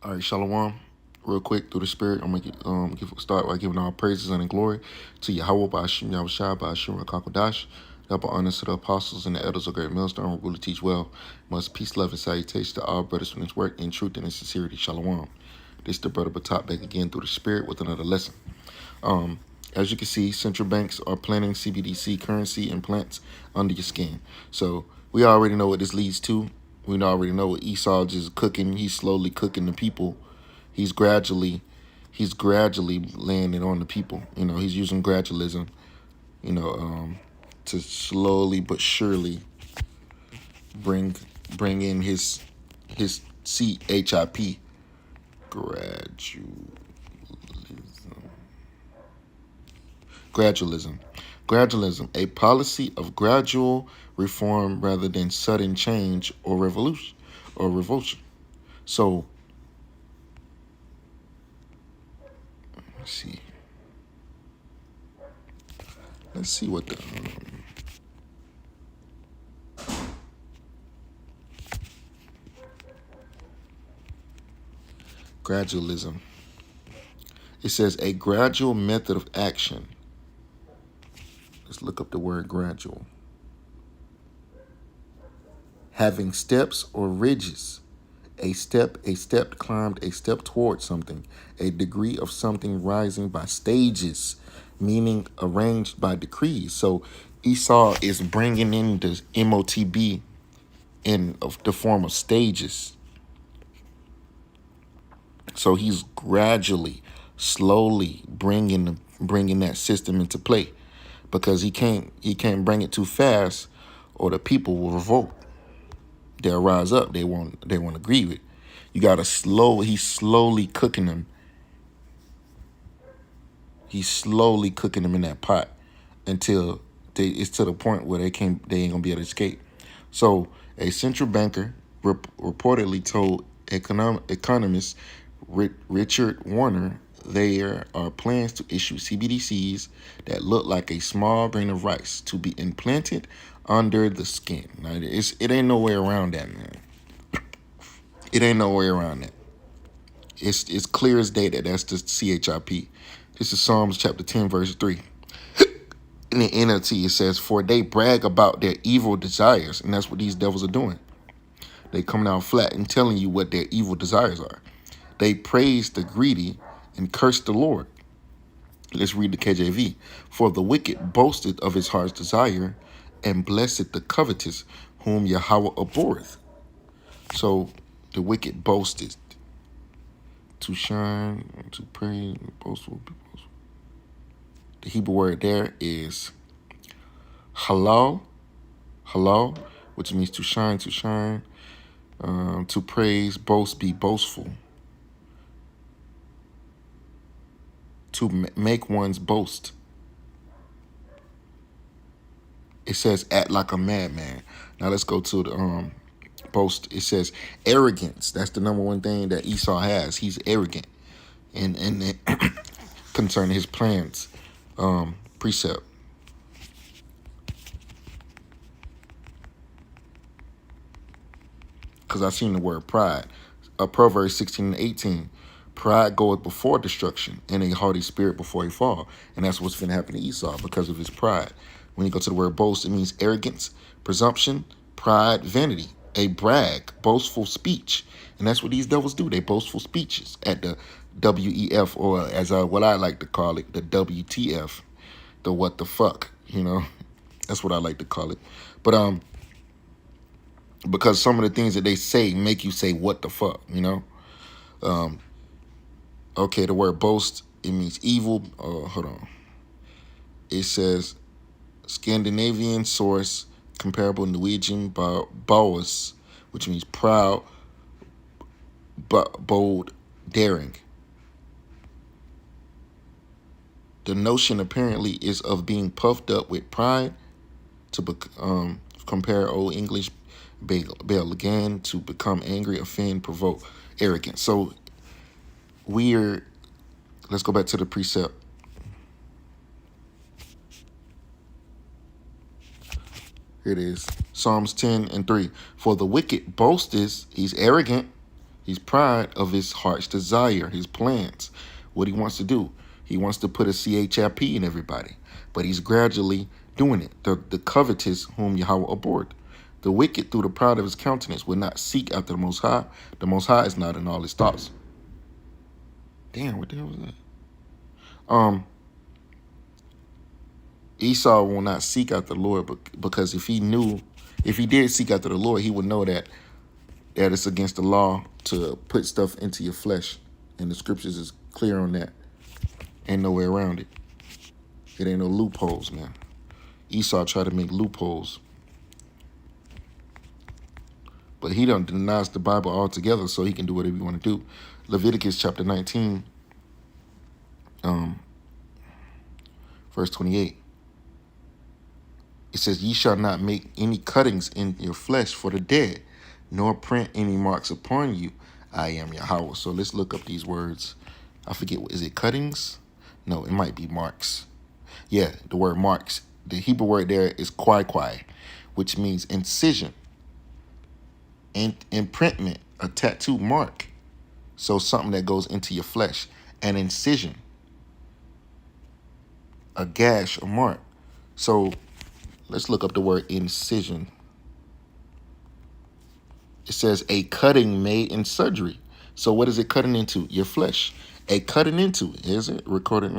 All right, Shalom. Real quick, through the Spirit, I'm going to start by giving all praises and glory to Yahweh, Ba'ashim Yahushua, Ba'ashim Rakakodash. Double honors to the apostles and the elders of Great Millstone who really teach well. Much peace, love, and salutation to all brothers from this work in truth and in sincerity. Shalom. This is the brother Batak back again through the Spirit with another lesson. As you can see, central banks are planting CBDC currency implants under your skin. So we already know what this leads to. We already know what Esau just cooking. He's slowly cooking the people. He's gradually laying it on the people. You know, he's using gradualism, to slowly but surely bring in his CHIP. Gradualism, a policy of gradual reform rather than sudden change or revulsion. So, let's see what the gradualism. It says a gradual method of action. Let's look up the word gradual. Having steps or ridges. A step climbed, a step towards something. A degree of something rising by stages, meaning arranged by decrees. So Esau is bringing in the MOTB in the form of stages. So he's gradually, slowly bringing that system into play, because he can't bring it too fast, or the people will revolt. They'll rise up. They won't agree with it. You gotta he's slowly cooking them. He's slowly cooking them in that pot until it's to the point where they ain't gonna be able to escape. So a central banker reportedly told economist Richard Warner there are plans to issue CBDCs that look like a small grain of rice to be implanted under the skin. Now, it ain't no way around that, man. It ain't no way around that. It's clear as day that that's the CHIP. This is Psalms chapter 10, verse 3. In the NLT, it says, "For they brag about their evil desires," and that's what these devils are doing. They coming out flat and telling you what their evil desires are. They praise the greedy and curse the Lord. Let's read the KJV. "For the wicked boasted of his heart's desire, and blessed the covetous, whom Yahweh abhorreth." So the wicked boasted. To shine, to praise, boastful. The Hebrew word there is halal, which means to shine, to praise, boast, be boastful. To make one's boast. It says act like a madman. Now let's go to the boast. It says arrogance. That's the number one thing that Esau has. He's arrogant, and concerning his plans. Precept. Because I've seen the word pride. Proverbs 16:18. Pride goeth before destruction, and a haughty spirit before a fall. And that's what's going to happen to Esau because of his pride. When you go to the word boast, it means arrogance, presumption, pride, vanity, a brag, boastful speech. And that's what these devils do. They boastful speeches at the WEF, or as what I like to call it, the WTF, the what the fuck, That's what I like to call it. But because some of the things that they say make you say what the fuck, Okay, the word boast, it means evil. Hold on. It says Scandinavian source, comparable Norwegian Boas, which means proud, bold, daring. The notion apparently is of being puffed up with pride, to compare Old English bail again, to become angry, offend, provoke, arrogant. So let's go back to the precept. Here it is. Psalms 10:3. "For the wicked boasteth," he's arrogant, He's pride of his heart's desire, his plans, what he wants to do. He wants to put a CHIP in everybody, but he's gradually doing it. The covetous whom Yahweh abhorred. The wicked through the pride of his countenance will not seek after the Most High. The Most High is not in all his thoughts. Damn, what the hell was that? Esau will not seek after the Lord, because if he did seek after the Lord, he would know that it's against the law to put stuff into your flesh. And the scriptures is clear on that. Ain't no way around it. It ain't no loopholes, man. Esau tried to make loopholes. But he done denies the Bible altogether so he can do whatever he want to do. Leviticus chapter 19, verse 28. It says, ye shall not make any cuttings in your flesh for the dead, nor print any marks upon you. I am Yahweh. So let's look up these words. I forget, is it cuttings? No, it might be marks. Yeah, the word marks. The Hebrew word there is kwai, which means incision, imprintment, a tattoo mark. So something that goes into your flesh. An incision, a gash, a mark. So let's look up the word incision. It says a cutting made in surgery. So what is it cutting into? Your flesh. A cutting into, is it? Recorded.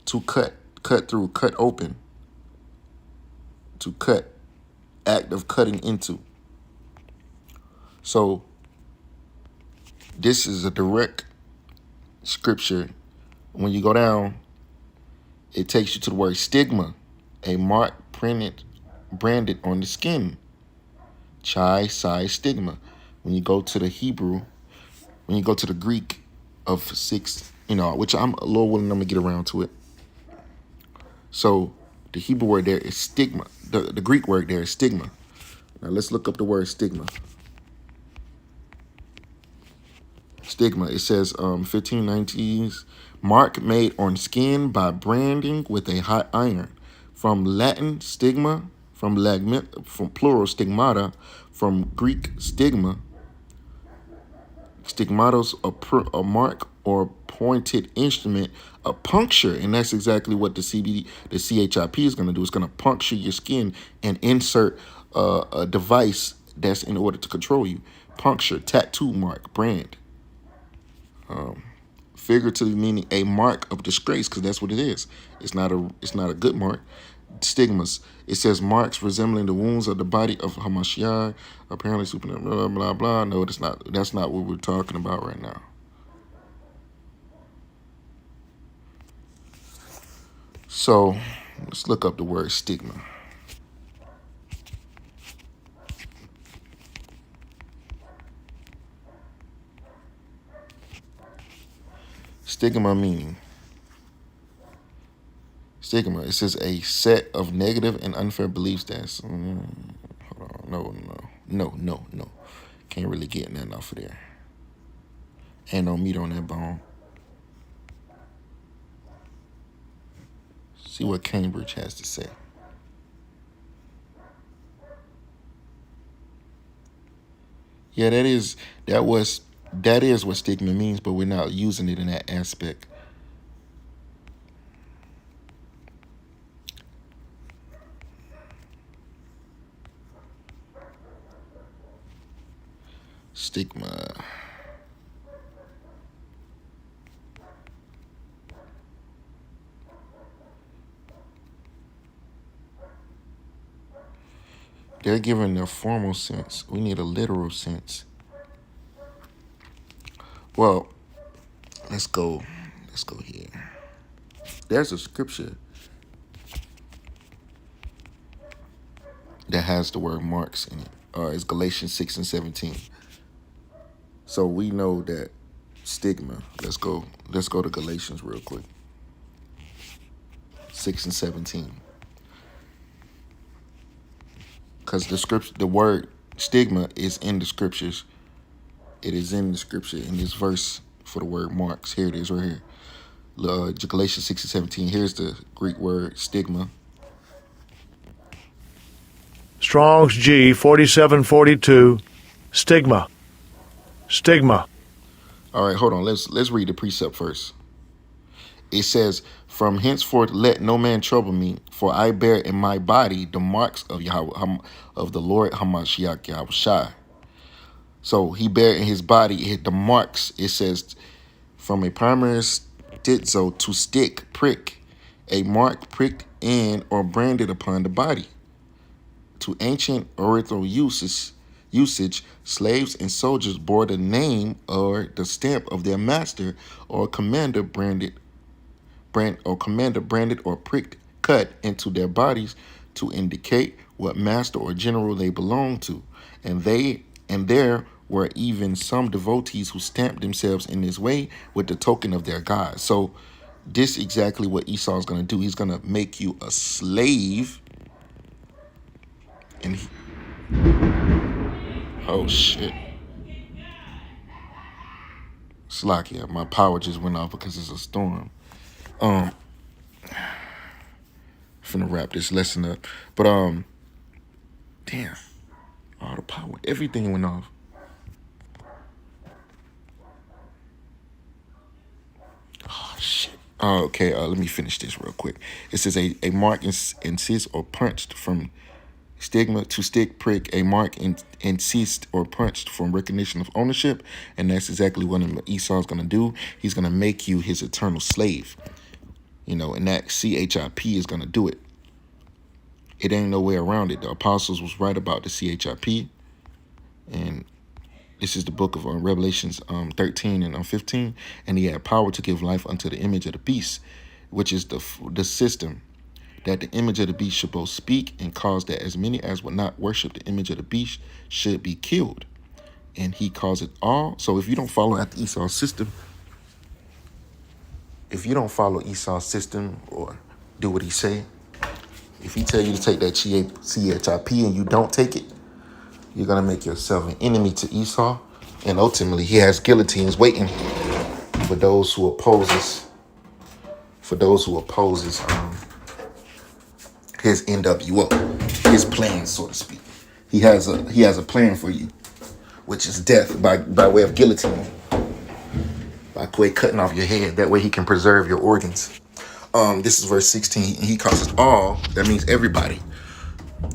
To cut through, cut open. To cut. Act of cutting into. So this is a direct scripture. When you go down, it takes you to the word stigma, a mark branded on the skin. Chai, sai, stigma. When you go to the Hebrew, when you go to the Greek of 6, which I'm a little willing, I'm going to get around to it. So the Hebrew word there is stigma. The Greek word there is stigma. Now let's look up the word stigma. Stigma, it says 1519s, mark made on skin by branding with a hot iron. From Latin stigma, from plural stigmata, from Greek stigma, stigmatos, a mark or pointed instrument, a puncture, and that's exactly what the CHIP is going to do. It's going to puncture your skin and insert a device that's in order to control you. Puncture, tattoo mark, brand. Figuratively meaning a mark of disgrace, because that's what it is. It's not a good mark. Stigmas. It says marks resembling the wounds of the body of Hamashiach, apparently supernatural, blah blah blah. No, that's not what we're talking about right now. So let's look up the word stigma. Stigma meaning. Stigma. It says a set of negative and unfair beliefs that's hold on, no. Can't really get nothing off of there. Ain't no meat on that bone. See what Cambridge has to say. Yeah, that is what stigma means, but we're not using it in that aspect. Stigma. They're giving their formal sense. We need a literal sense. Well, let's go here. There's a scripture that has the word marks in it. It's Galatians 6 and 17. So we know that stigma. Let's go to Galatians real quick. 6 and 17. Because the word stigma is in the scriptures. It is in the scripture in this verse for the word marks. Here it is right here. Galatians 6 and 17. Here's the Greek word stigma. Strong's G 4742, stigma. Stigma. All right, hold on. Let's read the precept first. It says, "From henceforth let no man trouble me, for I bear in my body the marks of Yahweh, of the Lord Hamashiach Yahushai." So he bare in his body the marks. It says, from a primary stitzo to stick, prick, a mark pricked in or branded upon the body. To ancient Oriental usage, slaves and soldiers bore the name or the stamp of their master or commander branded or pricked, cut into their bodies to indicate what master or general they belonged to. And there were even some devotees who stamped themselves in this way with the token of their God. So this exactly what Esau is going to do. He's going to make you a slave. And oh shit. Slakia, my power just went off because it's a storm. Finna wrap this lesson up. But damn. All the power, everything went off. Oh shit. Oh, okay, let me finish this real quick. It says a mark incised or punched from stigma to stick, prick, a mark incised or punched from recognition of ownership, and that's exactly what Esau's gonna do. He's gonna make you his eternal slave. You know, and that CHIP is gonna do it. It ain't no way around it. The apostles was right about the CHIP, and this is the book of Revelations 13 and 15, and he had power to give life unto the image of the beast, which is the system that the image of the beast should both speak and cause that as many as would not worship the image of the beast should be killed. And he calls it all. So if you don't follow after Esau's system, or do what he say, if he tell you to take that CHIP and you don't take it, you're gonna make yourself an enemy to Esau, and ultimately he has guillotines waiting for those who opposes his NWO, his plan, so to speak. He has a plan for you, which is death by way of guillotine, by way cutting off your head. That way he can preserve your organs. This is verse 16. He calls us all. That means everybody,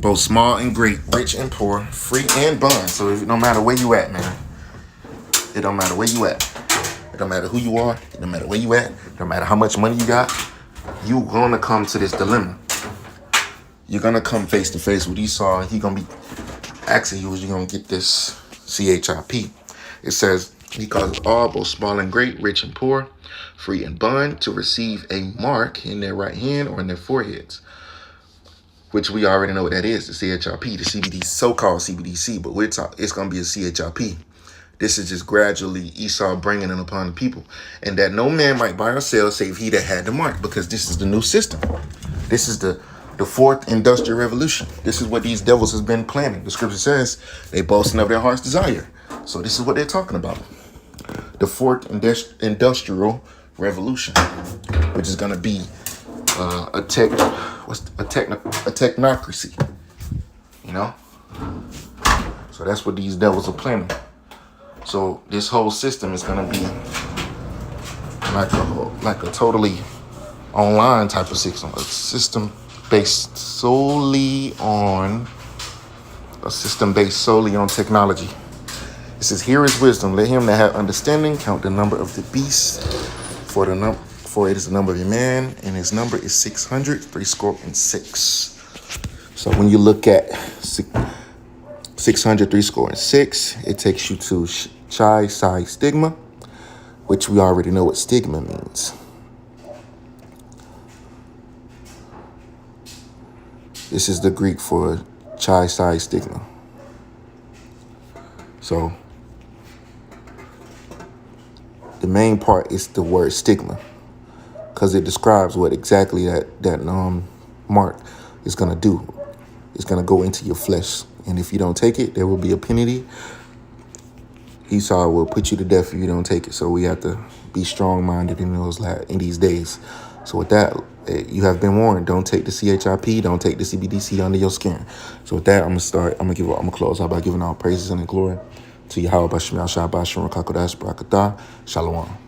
both small and great, rich and poor, free and bond. So no matter where you at, man, it don't matter where you at. It don't matter who you are. It don't matter where you at. It don't matter how much money you got. You gonna come to this dilemma. You're gonna come face to face with Esau, and he gonna be asking you, you gonna get this CHIP. It says he calls all, both small and great, rich and poor, free and bond, to receive a mark in their right hand or in their foreheads, which we already know what that is, the CHIP, the CBD, so-called CBDC, but it's going to be a CHIP. This is just gradually Esau bringing it upon the people. And that no man might buy or sell save he that had the mark, because this is the new system. This is the fourth industrial revolution. This is what these devils has been planning. The scripture says they boasting of their heart's desire. So this is what they're talking about. The fourth industrial revolution, which is going to be a technocracy, you know. So that's what these devils are planning. So this whole system is going to be like a totally online type of system, a system based solely on technology. It says, "Here is wisdom. Let him that have understanding count the number of the beast, for it is the number of a man, and his number is 600, 6. So when you look at 600, 6, it takes you to Chi Psi Stigma, which we already know what stigma means. This is the Greek for Chi Psi Stigma. So the main part is the word stigma, because it describes what exactly that mark is going to do. It's going to go into your flesh. And if you don't take it, there will be a penalty. Esau will put you to death if you don't take it. So we have to be strong-minded in these days. So with that, you have been warned. Don't take the CHIP. Don't take the CBDC under your skin. So with that, I'm gonna close out by giving all praises and the glory To Yahweh Bashim Yahshua Bashim Rakakodash Barakatah. Shalom.